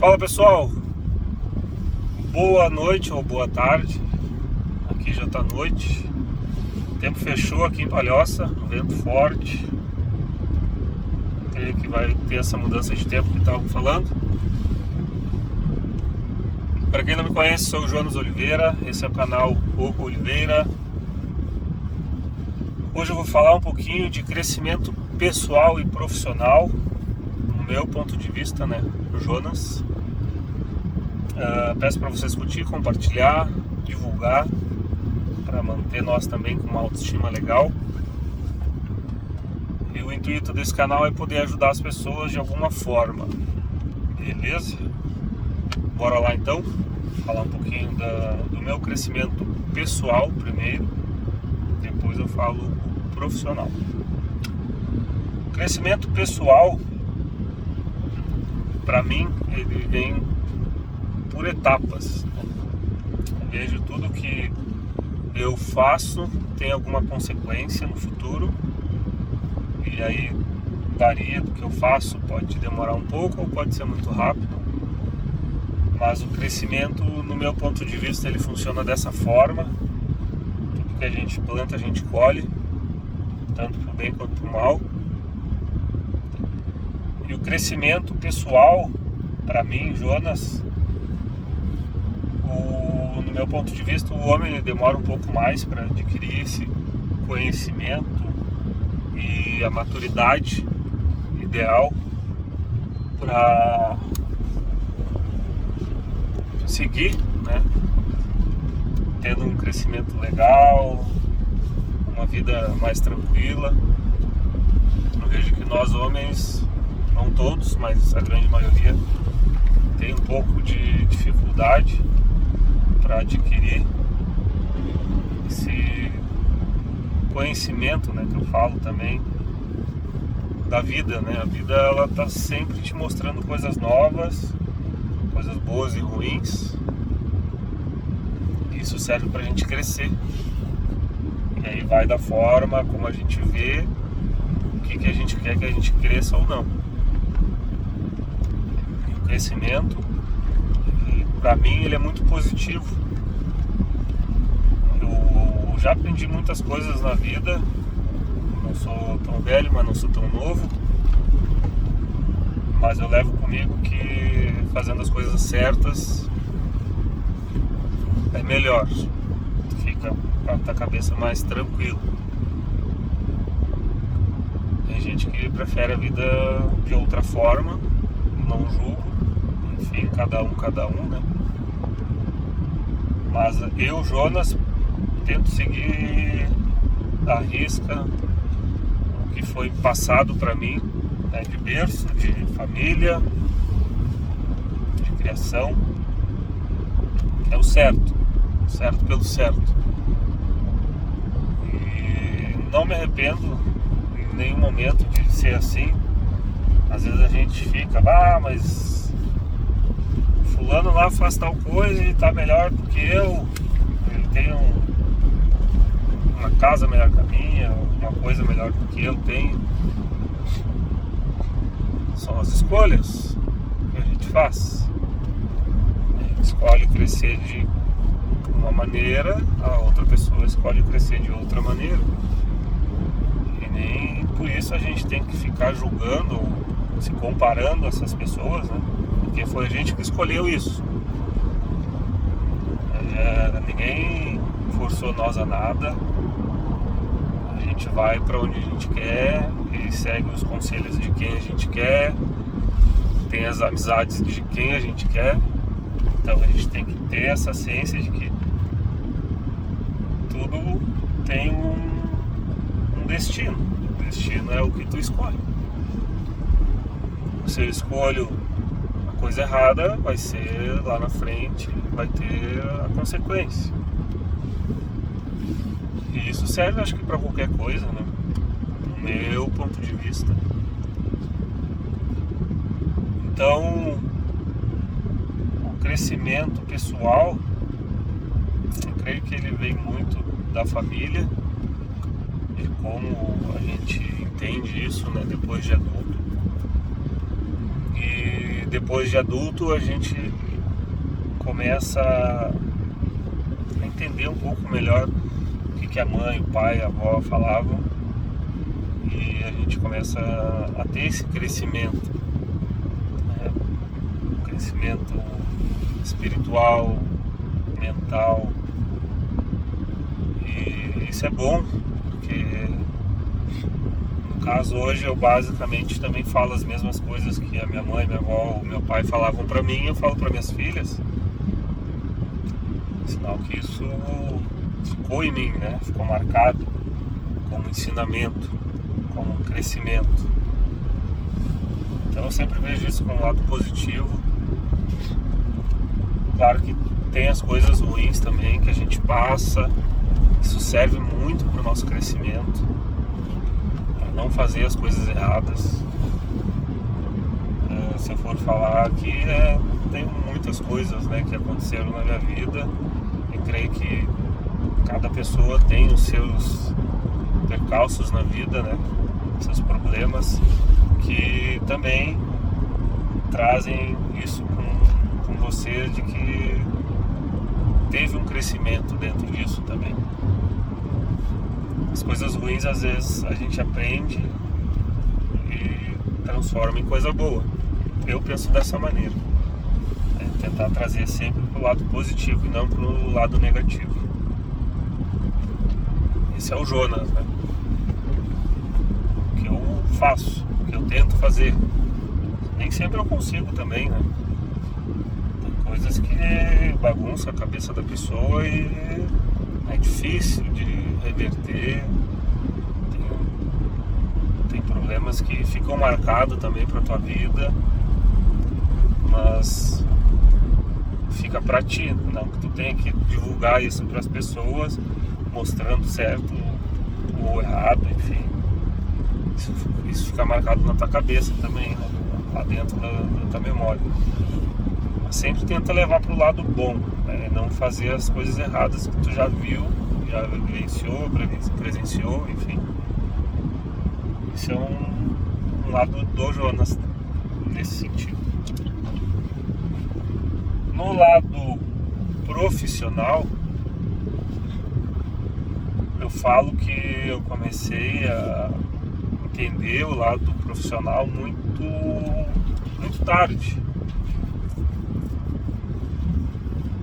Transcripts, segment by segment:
Fala pessoal, boa noite ou boa tarde. Aqui já tá noite, o tempo fechou aqui em Palhoça, vento forte. Creio que vai ter essa mudança de tempo que estavam falando. Para quem não me conhece, sou o Jonas Oliveira, esse é o canal O Oliveira. Hoje eu vou falar um pouquinho de crescimento pessoal e profissional, no meu ponto de vista, né, Jonas. Peço para vocês curtir, compartilhar, divulgar, para manter nós também com uma autoestima legal. E o intuito desse canal é poder ajudar as pessoas de alguma forma, beleza? Bora lá então, falar um pouquinho do meu crescimento pessoal primeiro, depois eu falo o profissional. Crescimento pessoal, para mim, ele vem por etapas. Eu vejo tudo que eu faço tem alguma consequência no futuro, e aí varia do que eu faço, pode demorar um pouco ou pode ser muito rápido, mas o crescimento, no meu ponto de vista, ele funciona dessa forma. Tudo que a gente planta, a gente colhe, tanto pro bem quanto pro mal. E o crescimento pessoal, para mim, Jonas, no meu ponto de vista, o homem ele demora um pouco mais para adquirir esse conhecimento e a maturidade ideal para seguir, né, tendo um crescimento legal, uma vida mais tranquila. Eu vejo que nós homens, não todos, mas a grande maioria, tem um pouco de dificuldade para adquirir esse conhecimento, né, que eu falo também da vida, né? A vida, ela tá sempre te mostrando coisas novas, coisas boas e ruins. Isso serve pra gente crescer. E aí vai da forma como a gente vê o que a gente quer que a gente cresça ou não. E o crescimento, pra mim, ele é muito positivo. Eu já aprendi muitas coisas na vida. Não sou tão velho, mas não sou tão novo. Mas eu levo comigo que fazendo as coisas certas é melhor. Fica com a cabeça mais tranquila. Tem gente que prefere a vida de outra forma, não julgo. Enfim, cada um, né? Mas eu, Jonas, tento seguir à risca o que foi passado para mim, né, de berço, de família, de criação. É o certo pelo certo. E não me arrependo em nenhum momento de ser assim. Às vezes a gente fica, mas fulano lá faz tal coisa e tá melhor do que eu, ele tem uma casa melhor que a minha, uma coisa melhor do que eu tenho. São as escolhas que a gente faz. A gente escolhe crescer de uma maneira, a outra pessoa escolhe crescer de outra maneira. E nem por isso a gente tem que ficar julgando, se comparando a essas pessoas, né? Porque foi a gente que escolheu isso. Ninguém forçou nós a nada. A gente vai para onde a gente quer e segue os conselhos de quem a gente quer, tem as amizades de quem a gente quer. Então a gente tem que ter essa ciência de que tudo tem um destino. O destino é o que tu escolhe. Se eu escolho a coisa errada, vai ser lá na frente, vai ter a consequência. E isso serve, acho que, para qualquer coisa, né? No meu ponto de vista. Então, o crescimento pessoal, eu creio que ele vem muito da família, de como a gente entende isso, né, depois de adulto. E depois de adulto a gente começa a entender um pouco melhor o que a mãe, o pai, a avó falavam, e a gente começa a ter esse crescimento, né? Um crescimento espiritual, mental, e isso é bom, porque no caso hoje eu basicamente também falo as mesmas coisas que a minha mãe, minha avó, o meu pai falavam pra mim, eu falo pra minhas filhas. Sinal que isso ficou em mim, né? Ficou marcado como ensinamento, como crescimento. Então eu sempre vejo isso como um lado positivo. Claro que tem as coisas ruins também que a gente passa. Isso serve muito para o nosso crescimento, para não fazer as coisas erradas. Se eu for falar aqui, tem muitas coisas, né, que aconteceram na minha vida. Eu creio que cada pessoa tem os seus percalços na vida, né, seus problemas, que também trazem isso com você, de que teve um crescimento dentro disso também. As coisas ruins às vezes a gente aprende e transforma em coisa boa. Eu penso dessa maneira, tentar trazer sempre pro lado positivo e não pro lado negativo. Esse é o Jonas, né? O que eu faço, o que eu tento fazer. Nem sempre eu consigo também, né? Tem coisas que bagunçam a cabeça da pessoa e é difícil de reverter. Tem problemas que ficam marcados também pra tua vida, mas fica pra ti, não que tu tenha que divulgar isso pras pessoas, mostrando certo ou errado, enfim. Isso fica marcado na tua cabeça também, né? Lá dentro da tua memória. Mas sempre tenta levar pro lado bom, né? Não fazer as coisas erradas que tu já viu, já vivenciou, presenciou, enfim. Isso é um lado do Jonas nesse sentido. No lado profissional, eu falo que eu comecei a entender o lado profissional muito tarde.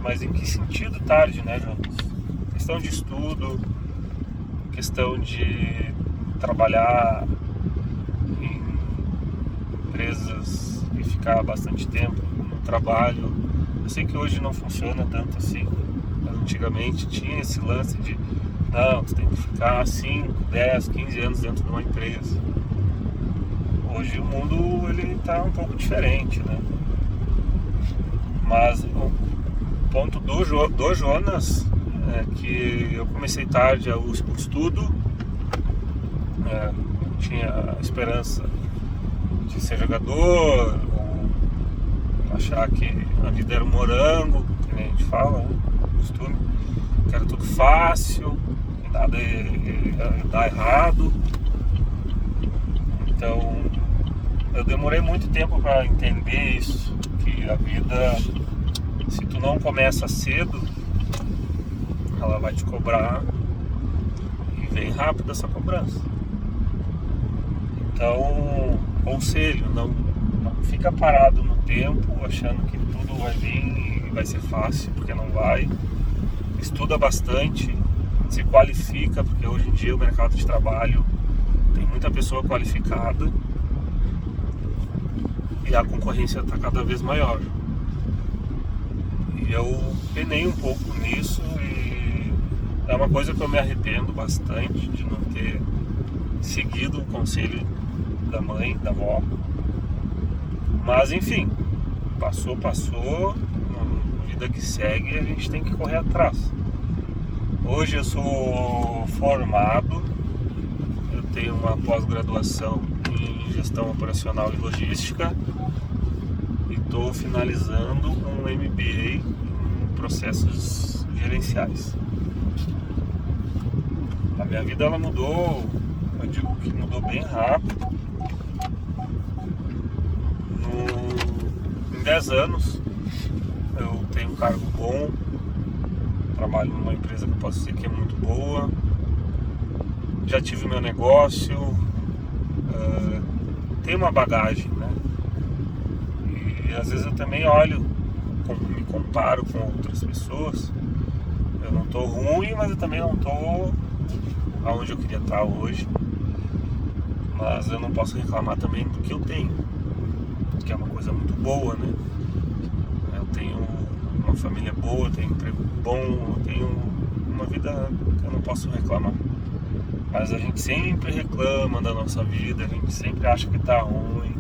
Mas em que sentido tarde, né, Jonas? Questão de estudo, questão de trabalhar em empresas e ficar bastante tempo no trabalho. Eu sei que hoje não funciona tanto assim, mas antigamente tinha esse lance de não, tu tem que ficar 5, 10, 15 anos dentro de uma empresa. Hoje o mundo ele tá um pouco diferente, né? Mas o ponto do Jonas é que eu comecei tarde o estudo, tinha a esperança de ser jogador, ou achar que a vida era um morango, que nem a gente fala, né? Costume, que era tudo fácil, que nada ia dar errado. Então eu demorei muito tempo para entender isso, que a vida, se tu não começa cedo, ela vai te cobrar e vem rápido essa cobrança. Então, conselho, não fica parado no tempo achando que tudo vai vir e vai ser fácil, porque não vai. Estuda bastante, se qualifica, porque hoje em dia o mercado de trabalho tem muita pessoa qualificada e a concorrência está cada vez maior. E eu penei um pouco nisso e é uma coisa que eu me arrependo bastante de não ter seguido o conselho da mãe, da avó. Mas enfim, passou, vida que segue, a gente tem que correr atrás. Hoje eu sou formado, eu tenho uma pós-graduação em gestão operacional e logística e estou finalizando um MBA em processos gerenciais. A minha vida ela mudou, eu digo que mudou bem rápido. 10 anos, eu tenho um cargo bom, trabalho numa empresa que eu posso dizer que é muito boa, já tive meu negócio, tenho uma bagagem, né? E às vezes eu também olho, me comparo com outras pessoas. Eu não tô ruim, mas eu também não tô aonde eu queria estar hoje. Mas eu não posso reclamar também do que eu tenho, que é uma coisa muito boa, né? Eu tenho uma família boa, eu tenho um emprego bom, eu tenho uma vida que eu não posso reclamar. Mas a gente sempre reclama da nossa vida, a gente sempre acha que tá ruim.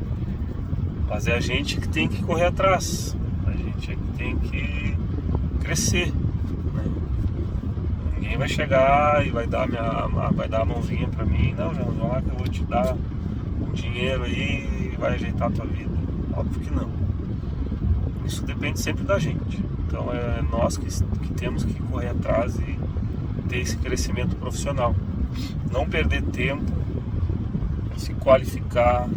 Mas é a gente que tem que correr atrás, a gente é que tem que crescer, né? Ninguém vai chegar e vai dar a mãozinha pra mim, não, João, vai lá que eu vou te dar um dinheiro aí e vai ajeitar a tua vida. Óbvio que não. Isso depende sempre da gente. Então é nós que temos que correr atrás e ter esse crescimento profissional. Não perder tempo, se qualificar,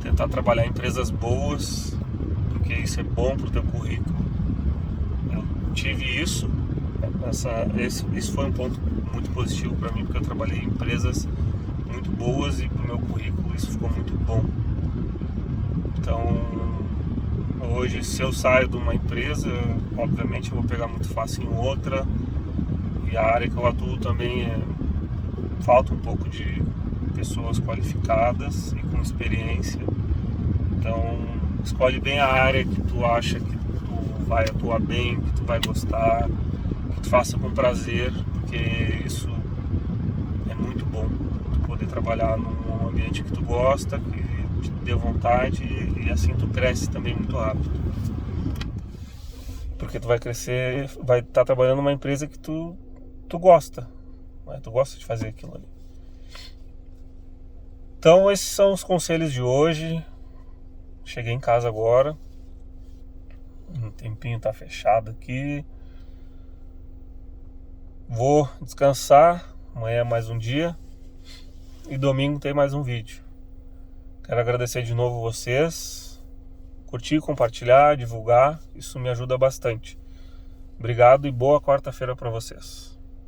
tentar trabalhar em empresas boas, porque isso é bom pro teu currículo. Eu tive isso. Isso foi um ponto muito positivo para mim, porque eu trabalhei em empresas muito boas e pro meu currículo isso ficou muito bom. Então, hoje, se eu saio de uma empresa, obviamente eu vou pegar muito fácil em outra, e a área que eu atuo também falta um pouco de pessoas qualificadas e com experiência. Então, escolhe bem a área que tu acha que tu vai atuar bem, que tu vai gostar, que tu faça com prazer, porque isso é muito bom, tu poder trabalhar num ambiente que tu gosta, que te dê vontade, e assim tu cresce também muito rápido. Porque tu vai crescer, vai estar trabalhando numa empresa que tu gosta, né? Tu gosta de fazer aquilo ali. Então esses são os conselhos de hoje. Cheguei em casa agora, um tempinho tá fechado aqui, vou descansar, amanhã é mais um dia e domingo tem mais um vídeo. Quero agradecer de novo vocês, curtir, compartilhar, divulgar, isso me ajuda bastante. Obrigado e boa quarta-feira para vocês.